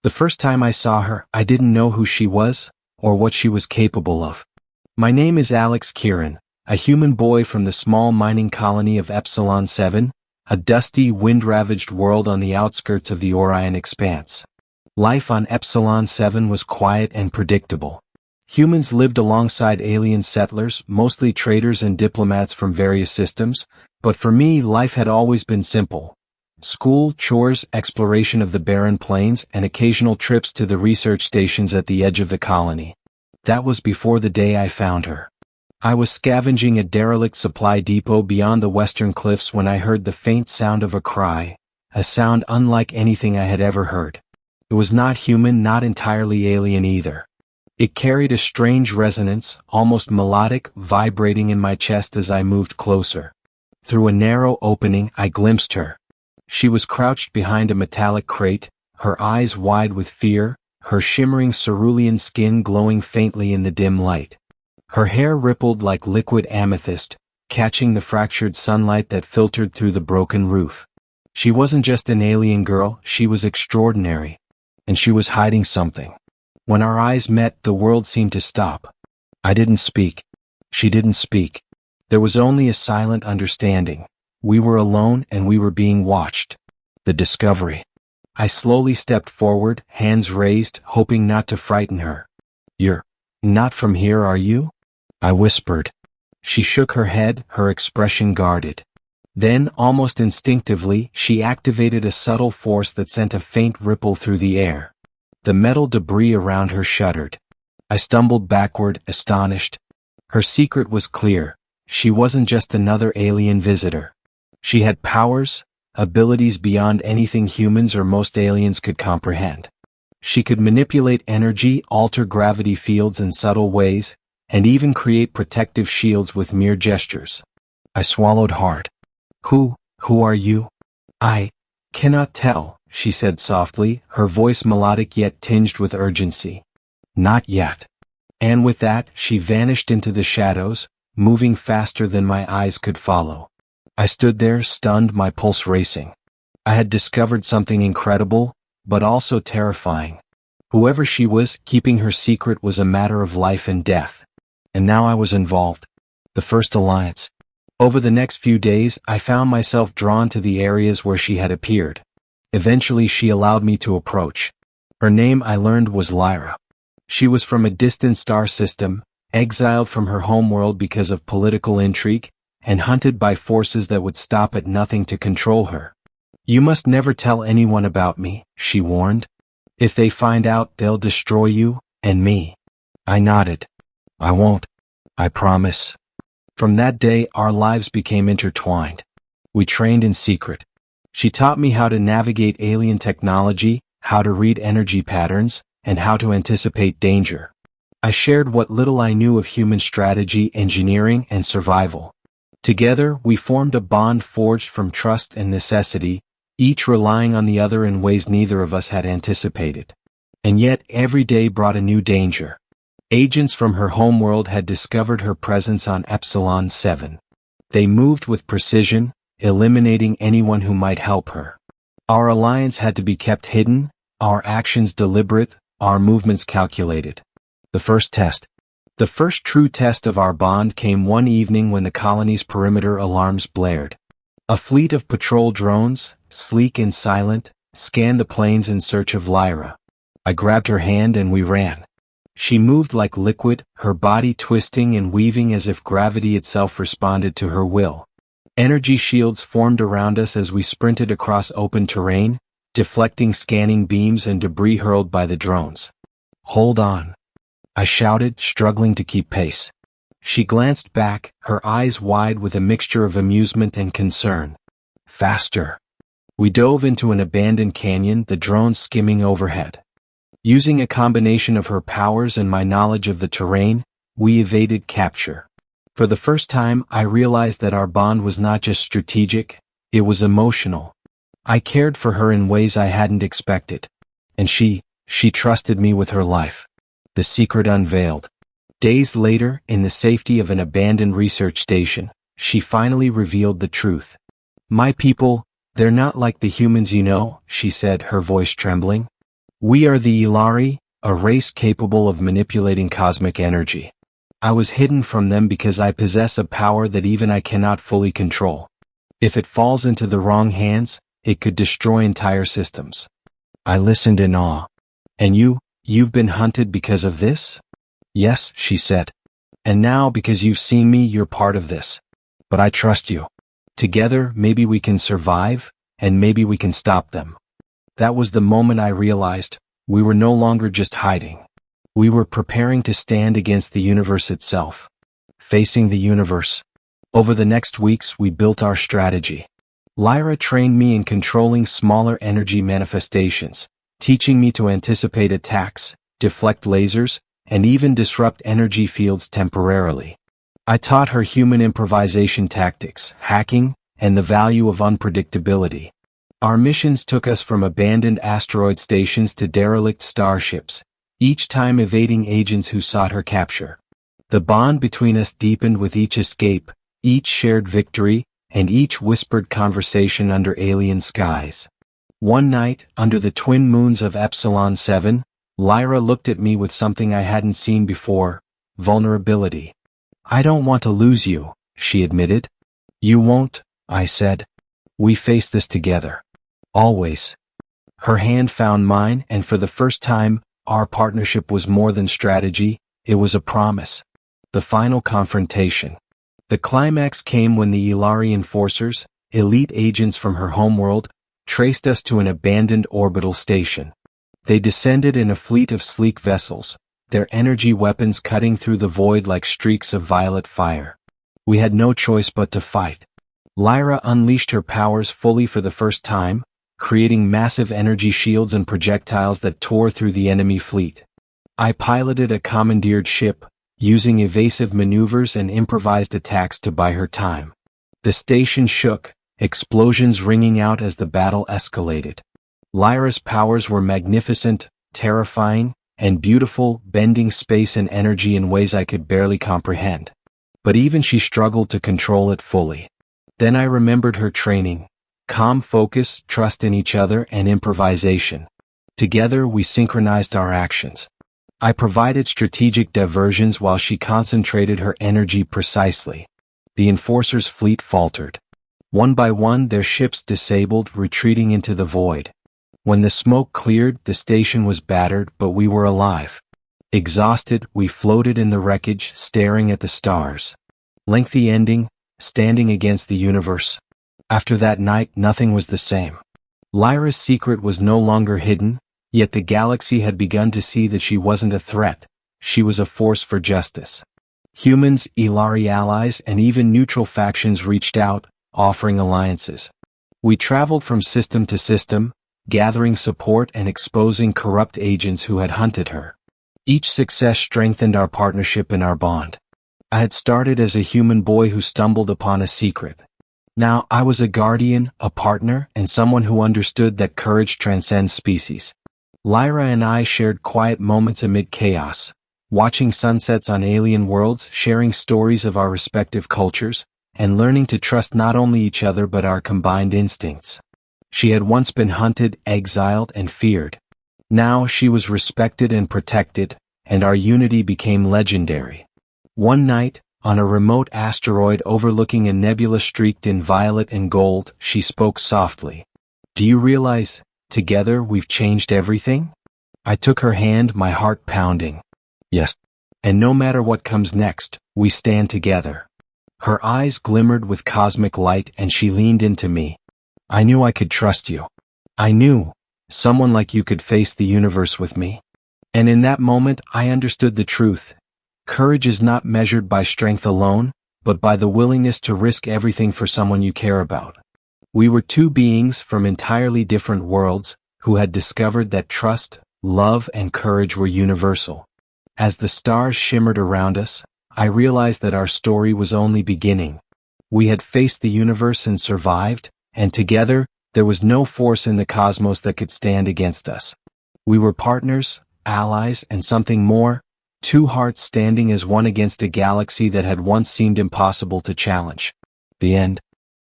The first time I saw her, I didn't know who she was, or what she was capable of. My name is Alex Kieran, a human boy from the small mining colony of Epsilon 7, a dusty, wind-ravaged world on the outskirts of the Orion Expanse. Life on Epsilon 7 was quiet and predictable. Humans lived alongside alien settlers, mostly traders and diplomats from various systems, but for me life had always been simple. School, chores, exploration of the barren plains, and occasional trips to the research stations at the edge of the colony. That was before the day I found her. I was scavenging a derelict supply depot beyond the western cliffs when I heard the faint sound of a cry, a sound unlike anything I had ever heard. It was not human, not entirely alien either. It carried a strange resonance, almost melodic, vibrating in my chest as I moved closer. Through a narrow opening, I glimpsed her. She was crouched behind a metallic crate, her eyes wide with fear, her shimmering cerulean skin glowing faintly in the dim light. Her hair rippled like liquid amethyst, catching the fractured sunlight that filtered through the broken roof. She wasn't just an alien girl, she was extraordinary. And she was hiding something. When our eyes met, the world seemed to stop. I didn't speak. She didn't speak. There was only a silent understanding. We were alone and we were being watched. The discovery. I slowly stepped forward, hands raised, hoping not to frighten her. "You're not from here, are you?" I whispered. She shook her head, her expression guarded. Then, almost instinctively, she activated a subtle force that sent a faint ripple through the air. The metal debris around her shuddered. I stumbled backward, astonished. Her secret was clear. She wasn't just another alien visitor. She had powers, abilities beyond anything humans or most aliens could comprehend. She could manipulate energy, alter gravity fields in subtle ways, and even create protective shields with mere gestures. I swallowed hard. Who are you?" "I cannot tell," she said softly, her voice melodic yet tinged with urgency. "Not yet." And with that, she vanished into the shadows, moving faster than my eyes could follow. I stood there, stunned, my pulse racing. I had discovered something incredible, but also terrifying. Whoever she was, keeping her secret was a matter of life and death. And now I was involved. The first alliance. Over the next few days, I found myself drawn to the areas where she had appeared. Eventually she allowed me to approach. Her name, I learned, was Lyra. She was from a distant star system, exiled from her homeworld because of political intrigue, and hunted by forces that would stop at nothing to control her. "You must never tell anyone about me," she warned. "If they find out, they'll destroy you, and me." I nodded. "I won't. I promise." From that day, our lives became intertwined. We trained in secret. She taught me how to navigate alien technology, how to read energy patterns, and how to anticipate danger. I shared what little I knew of human strategy, engineering, and survival. Together, we formed a bond forged from trust and necessity, each relying on the other in ways neither of us had anticipated. And yet, every day brought a new danger. Agents from her homeworld had discovered her presence on Epsilon 7. They moved with precision, eliminating anyone who might help her. Our alliance had to be kept hidden, our actions deliberate, our movements calculated. The first test. The first true test of our bond came one evening when the colony's perimeter alarms blared. A fleet of patrol drones, sleek and silent, scanned the plains in search of Lyra. I grabbed her hand and we ran. She moved like liquid, her body twisting and weaving as if gravity itself responded to her will. Energy shields formed around us as we sprinted across open terrain, deflecting scanning beams and debris hurled by the drones. "Hold on," I shouted, struggling to keep pace. She glanced back, her eyes wide with a mixture of amusement and concern. "Faster." We dove into an abandoned canyon, the drones skimming overhead. Using a combination of her powers and my knowledge of the terrain, we evaded capture. For the first time, I realized that our bond was not just strategic, it was emotional. I cared for her in ways I hadn't expected. And she trusted me with her life. The secret unveiled. Days later, in the safety of an abandoned research station, she finally revealed the truth. "My people, they're not like the humans you know," she said, her voice trembling. We are the Ilari, a race capable of manipulating cosmic energy. I was hidden from them because I possess a power that even I cannot fully control. If it falls into the wrong hands, it could destroy entire systems. I listened in awe. And you've been hunted because of this? Yes, she said. And now because you've seen me, you're part of this. But I trust you. Together, maybe we can survive, and maybe we can stop them. That was the moment I realized we were no longer just hiding. We were preparing to stand against the universe itself. Facing the universe. Over the next weeks, we built our strategy. Lyra trained me in controlling smaller energy manifestations, teaching me to anticipate attacks, deflect lasers, and even disrupt energy fields temporarily. I taught her human improvisation tactics, hacking, and the value of unpredictability. Our missions took us from abandoned asteroid stations to derelict starships, each time evading agents who sought her capture. The bond between us deepened with each escape, each shared victory, and each whispered conversation under alien skies. One night, under the twin moons of Epsilon 7, Lyra looked at me with something I hadn't seen before: vulnerability. I don't want to lose you, she admitted. You won't, I said. We face this together. Always. Her hand found mine, and for the first time, our partnership was more than strategy, it was a promise. The final confrontation. The climax came when the Ilari enforcers, elite agents from her homeworld, traced us to an abandoned orbital station. They descended in a fleet of sleek vessels, their energy weapons cutting through the void like streaks of violet fire. We had no choice but to fight. Lyra unleashed her powers fully for the first time, creating massive energy shields and projectiles that tore through the enemy fleet. I piloted a commandeered ship, using evasive maneuvers and improvised attacks to buy her time. The station shook, explosions ringing out as the battle escalated. Lyra's powers were magnificent, terrifying, and beautiful, bending space and energy in ways I could barely comprehend. But even she struggled to control it fully. Then I remembered her training: calm focus, trust in each other, and improvisation. Together we synchronized our actions. I provided strategic diversions while she concentrated her energy precisely. The Enforcer's fleet faltered. One by one their ships disabled, retreating into the void. When the smoke cleared, the station was battered, but we were alive. Exhausted, we floated in the wreckage, staring at the stars. Lengthy ending, standing against the universe. After that night, nothing was the same. Lyra's secret was no longer hidden, yet the galaxy had begun to see that she wasn't a threat. She was a force for justice. Humans, Ilari allies, and even neutral factions reached out, offering alliances. We traveled from system to system, gathering support and exposing corrupt agents who had hunted her. Each success strengthened our partnership and our bond. I had started as a human boy who stumbled upon a secret. Now I was a guardian, a partner, and someone who understood that courage transcends species. Lyra and I shared quiet moments amid chaos, watching sunsets on alien worlds, sharing stories of our respective cultures, and learning to trust not only each other but our combined instincts. She had once been hunted, exiled, and feared. Now she was respected and protected, and our unity became legendary. One night, on a remote asteroid overlooking a nebula streaked in violet and gold, she spoke softly. Do you realize, together we've changed everything? I took her hand, my heart pounding. Yes. And no matter what comes next, we stand together. Her eyes glimmered with cosmic light and she leaned into me. I knew I could trust you. I knew someone like you could face the universe with me. And in that moment, I understood the truth. Courage is not measured by strength alone, but by the willingness to risk everything for someone you care about. We were two beings from entirely different worlds who had discovered that trust, love, and courage were universal. As the stars shimmered around us, I realized that our story was only beginning. We had faced the universe and survived, and together, there was no force in the cosmos that could stand against us. We were partners, allies, and something more, two hearts standing as one against a galaxy that had once seemed impossible to challenge. The end.